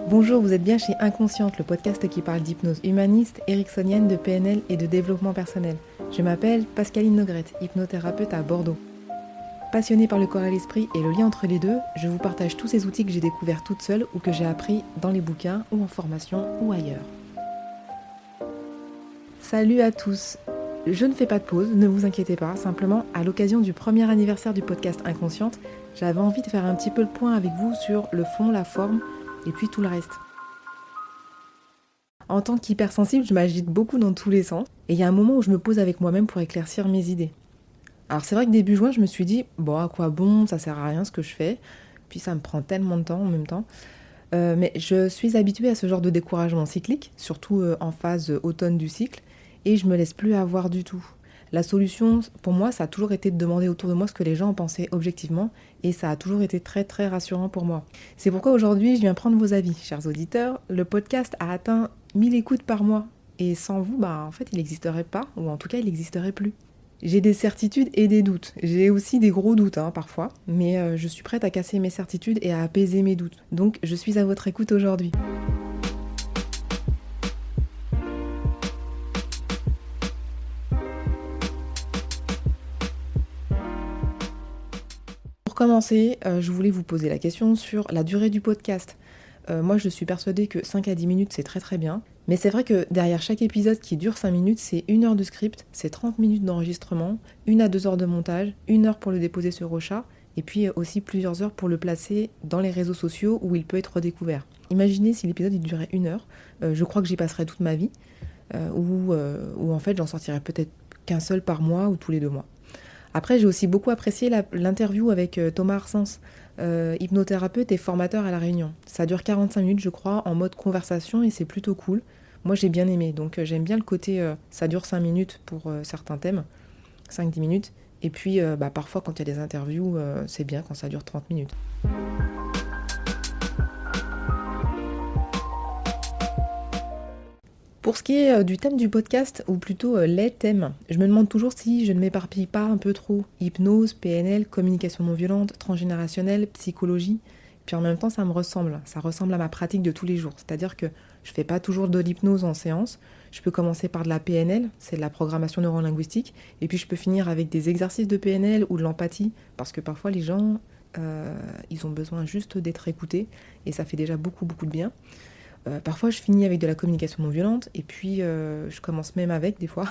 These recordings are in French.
Bonjour, vous êtes bien chez Inconsciente, le podcast qui parle d'hypnose humaniste, ericksonienne, de PNL et de développement personnel. Je m'appelle Pascaline Nogrette, hypnothérapeute à Bordeaux. Passionnée par le corps et l'esprit et le lien entre les deux, je vous partage tous ces outils que j'ai découverts toute seule ou que j'ai appris dans les bouquins ou en formation ou ailleurs. Salut à tous. Je ne fais pas de pause, ne vous inquiétez pas, simplement à l'occasion du premier anniversaire du podcast Inconsciente, j'avais envie de faire un petit peu le point avec vous sur le fond, la forme et puis tout le reste. En tant qu'hypersensible, je m'agite beaucoup dans tous les sens et il y a un moment où je me pose avec moi-même pour éclaircir mes idées. Alors c'est vrai que début juin, je me suis dit, bon, à quoi bon, ça sert à rien ce que je fais, puis ça me prend tellement de temps en même temps. Mais je suis habituée à ce genre de découragement cyclique, surtout en phase automne du cycle, et je me laisse plus avoir du tout. La solution, pour moi, ça a toujours été de demander autour de moi ce que les gens en pensaient objectivement, et ça a toujours été très très rassurant pour moi. C'est pourquoi aujourd'hui, je viens prendre vos avis, chers auditeurs. Le podcast a atteint 1000 écoutes par mois, et sans vous, en fait, il n'existerait pas, ou en tout cas, il n'existerait plus. J'ai des certitudes et des doutes. J'ai aussi des gros doutes parfois, mais je suis prête à casser mes certitudes et à apaiser mes doutes. Donc je suis à votre écoute aujourd'hui. Pour commencer, je voulais vous poser la question sur la durée du podcast. Moi je suis persuadée que 5 à 10 minutes c'est très très bien. Mais c'est vrai que derrière chaque épisode qui dure 5 minutes, c'est 1 heure de script, c'est 30 minutes d'enregistrement, 1 à 2 heures de montage, 1 heure pour le déposer sur Ocha, et puis aussi plusieurs heures pour le placer dans les réseaux sociaux où il peut être redécouvert. Imaginez si l'épisode il durait 1 heure, je crois que j'y passerais toute ma vie, ou en fait j'en sortirais peut-être qu'un seul par mois ou tous les 2 mois. Après j'ai aussi beaucoup apprécié l'interview avec Thomas Arsens, hypnothérapeute et formateur à La Réunion. Ça dure 45 minutes je crois, en mode conversation et c'est plutôt cool. Moi j'ai bien aimé, donc j'aime bien le côté ça dure 5 minutes pour certains thèmes, 5-10 minutes, et puis parfois quand il y a des interviews, c'est bien quand ça dure 30 minutes. Pour ce qui est du thème du podcast, ou plutôt les thèmes, je me demande toujours si je ne m'éparpille pas un peu trop. Hypnose, PNL, communication non violente, transgénérationnelle, psychologie. Puis en même temps, ça me ressemble. Ça ressemble à ma pratique de tous les jours. C'est-à-dire que je ne fais pas toujours de l'hypnose en séance. Je peux commencer par de la PNL, c'est de la programmation neurolinguistique. Et puis je peux finir avec des exercices de PNL ou de l'empathie. Parce que parfois les gens, ils ont besoin juste d'être écoutés. Et ça fait déjà beaucoup, beaucoup de bien. Parfois, je finis avec de la communication non violente, et puis je commence même avec, des fois,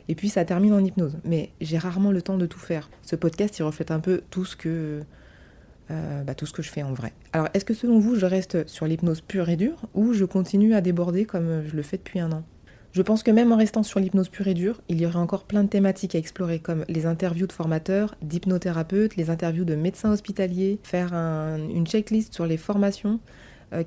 et puis ça termine en hypnose. Mais j'ai rarement le temps de tout faire. Ce podcast, il reflète un peu tout ce que je fais en vrai. Alors, est-ce que selon vous, je reste sur l'hypnose pure et dure, ou je continue à déborder comme je le fais depuis 1 an ? Je pense que même en restant sur l'hypnose pure et dure, il y aurait encore plein de thématiques à explorer, comme les interviews de formateurs, d'hypnothérapeutes, les interviews de médecins hospitaliers, faire une checklist sur les formations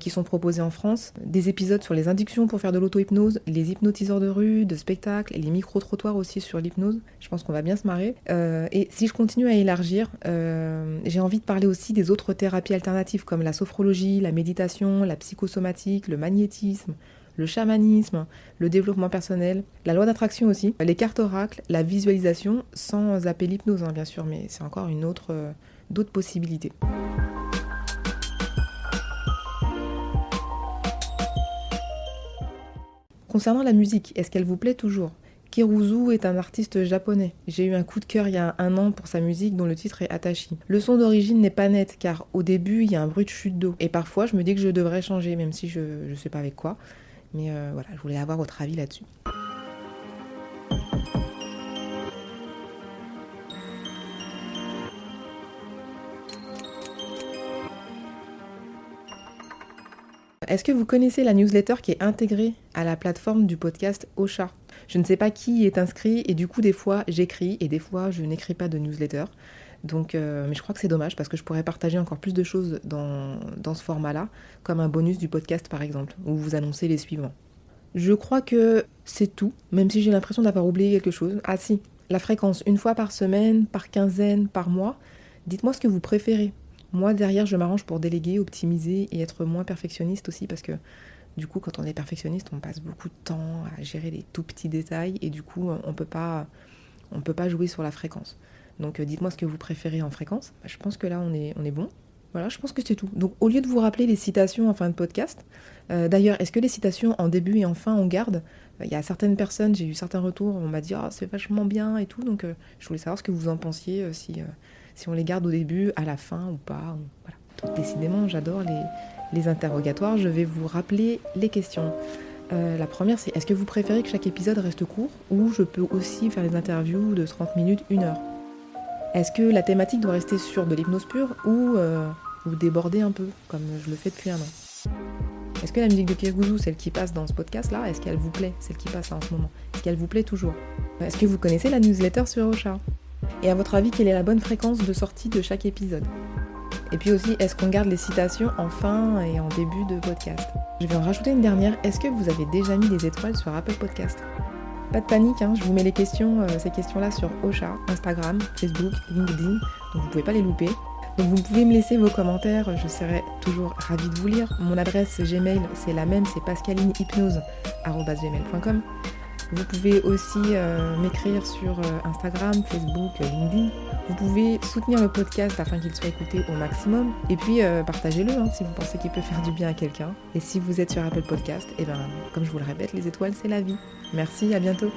qui sont proposés en France, des épisodes sur les inductions pour faire de l'auto-hypnose, les hypnotiseurs de rue, de spectacle, et les micro-trottoirs aussi sur l'hypnose. Je pense qu'on va bien se marrer. Et si je continue à élargir, j'ai envie de parler aussi des autres thérapies alternatives comme la sophrologie, la méditation, la psychosomatique, le magnétisme, le chamanisme, le développement personnel, la loi d'attraction aussi, les cartes oracles, la visualisation, sans zapper l'hypnose bien sûr, mais c'est encore d'autres possibilités. Concernant la musique, est-ce qu'elle vous plaît toujours ? Kiruzu est un artiste japonais. J'ai eu un coup de cœur il y a 1 an pour sa musique dont le titre est Atashi. Le son d'origine n'est pas net car au début il y a un bruit de chute d'eau. Et parfois je me dis que je devrais changer même si je ne sais pas avec quoi. Mais voilà, je voulais avoir votre avis là-dessus. Est-ce que vous connaissez la newsletter qui est intégrée à la plateforme du podcast Ocha ? Je ne sais pas qui y est inscrit et du coup des fois j'écris et des fois je n'écris pas de newsletter. Donc, mais je crois que c'est dommage parce que je pourrais partager encore plus de choses dans ce format-là, comme un bonus du podcast par exemple, où vous annoncez les suivants. Je crois que c'est tout, même si j'ai l'impression d'avoir oublié quelque chose. Ah si, la fréquence, 1 fois par semaine, par quinzaine, par mois. Dites-moi ce que vous préférez. Moi, derrière, je m'arrange pour déléguer, optimiser et être moins perfectionniste aussi parce que du coup, quand on est perfectionniste, on passe beaucoup de temps à gérer les tout petits détails et du coup, on peut pas jouer sur la fréquence. Donc, dites-moi ce que vous préférez en fréquence. Je pense que là, on est bon. Voilà, je pense que c'est tout. Donc, au lieu de vous rappeler les citations en fin de podcast, d'ailleurs, est-ce que les citations en début et en fin, on garde? Il y a certaines personnes, j'ai eu certains retours, on m'a dit «Ah, c'est vachement bien» et tout, donc je voulais savoir ce que vous en pensiez, si on les garde au début, à la fin ou pas. Voilà. Donc, décidément, j'adore les interrogatoires. Je vais vous rappeler les questions. La première, c'est est-ce que vous préférez que chaque épisode reste court ou je peux aussi faire des interviews de 30 minutes, 1 heure? Est-ce que la thématique doit rester sur de l'hypnose pure ou déborder un peu, comme je le fais depuis 1 an? Est-ce que la musique de Kirgouzou, celle qui passe dans ce podcast-là, est-ce qu'elle vous plaît, celle qui passe là en ce moment? Est-ce qu'elle vous plaît toujours? Est-ce que vous connaissez la newsletter sur Ocha? Et à votre avis, quelle est la bonne fréquence de sortie de chaque épisode? Et puis aussi, est-ce qu'on garde les citations en fin et en début de podcast? Je vais en rajouter une dernière. Est-ce que vous avez déjà mis des étoiles sur Apple Podcast? Pas de panique, hein, je vous mets les questions, ces questions-là sur Ocha, Instagram, Facebook, LinkedIn, donc vous pouvez pas les louper. Donc vous pouvez me laisser vos commentaires, je serai toujours ravie de vous lire. Mon adresse Gmail, c'est la même, c'est pascalinehypnose@gmail.com. Vous pouvez aussi m'écrire sur Instagram, Facebook, LinkedIn. Vous pouvez soutenir le podcast afin qu'il soit écouté au maximum. Et puis partagez-le si vous pensez qu'il peut faire du bien à quelqu'un. Et si vous êtes sur Apple Podcast, comme je vous le répète, les étoiles, c'est la vie. Merci, à bientôt.